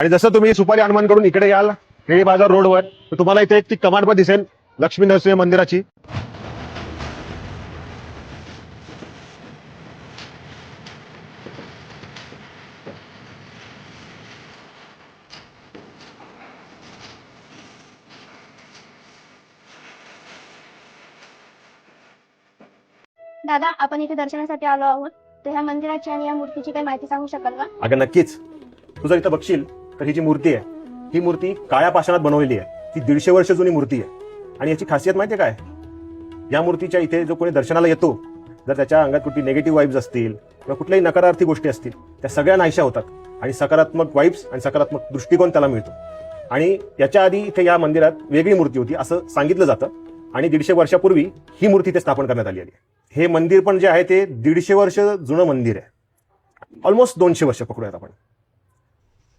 आणि जसं तुम्ही सुपारी हनुमानकडून इकडे याल केळी बाजार रोडवर, तर तुम्हाला इथे एक ती कमान पण दिसेल लक्ष्मी नरसिंह मंदिराची. दादा, आपण इथे दर्शनासाठी आलो आहोत, तर ह्या मंदिराची आणि या मूर्तीची काही माहिती सांगू शकाल का? अगं नक्कीच. तू जर इथं बघशील तर ही जी मूर्ती आहे, ही मूर्ती काळ्या पाषाणात बनवलेली आहे. ती 150 वर्ष जुनी मूर्ती आहे. आणि याची खासियत माहितीये काय? या मूर्तीच्या इथे जो कोणी दर्शनाला येतो, जर त्याच्या अंगात कुठली निगेटिव्ह वाईब्स असतील किंवा कुठल्याही नकारार्थी गोष्टी असतील, त्या सगळ्या नाहीशा होतात आणि सकारात्मक वाईब्स आणि सकारात्मक दृष्टिकोन त्याला मिळतो. आणि याच्या आधी इथे या मंदिरात वेगळी मूर्ती होती असं सांगितलं जातं आणि 150 वर्षापूर्वी ही मूर्ती इथे स्थापन करण्यात आली आहे. हे मंदिर पण जे आहे ते 150 वर्ष जुनं मंदिर आहे. ऑलमोस्ट 200 वर्ष पकडूयात आपण.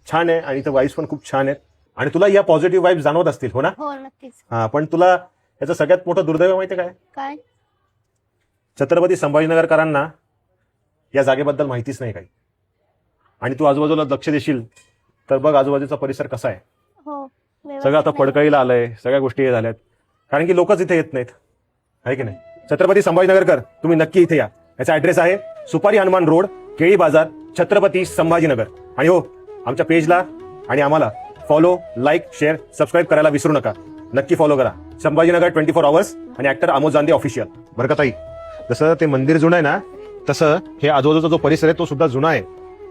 छान आहे आणि इथं वाईब्स पण खूप छान आहेत आणि तुला या पॉझिटिव्ह वाईब्स जाणवत असतील, हो ना? हो, नक्कीच. हा, पण तुला याचं सगळ्यात मोठं दुर्दैव माहिती काय? काय? छत्रपती संभाजीनगरकरांना या जागेबद्दल माहितीच नाही काही. आणि तू आजूबाजूला लक्ष देशील तर बघ आजूबाजूचा परिसर कसा आहे. हो, सगळं आता पडकळीला आलंय, सगळ्या गोष्टी हे झाल्यात कारण की लोकच इथे येत नाहीत, आहे की नाही? छत्रपती संभाजीनगरकर, तुम्ही नक्की इथे या. याचा ऍड्रेस आहे सुपारी हनुमान रोड, केळी बाजार, छत्रपती संभाजीनगर. आणि हो, आमच्या पेजला आणि आम्हाला फॉलो, लाईक, शेअर, सबस्क्राईब करायला विसरू नका. नक्की फॉलो करा संभाजीनगर 24 आवर्स आणि ऍक्टर अमोल जांदे ऑफिशियल. बरं का ताई, जसं ते मंदिर जुनं आहे ना, तसं हे आजूबाजूचा जो परिसर आहे तो सुद्धा जुना आहे.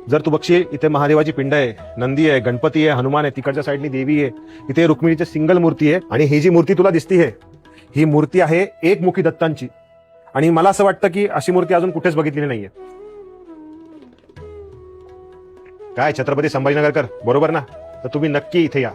जर तू बघशील इथे महादेवाची पिंड आहे, नंदी आहे, गणपती आहे, हनुमान आहे, तिकडच्या साईडनी देवी आहे, इथे रुक्मिणीची सिंगल मूर्ती आहे. आणि ही जी मूर्ती तुला दिसती आहे ही मूर्ती आहे एकमुखी दत्तांची. आणि मला असं वाटतं की अशी मूर्ती अजून कुठेच बघितलेली नाहीये. काय छत्रपती संभाजीनगरकर, बरोबर ना? तर तुम्ही नक्की इथे या.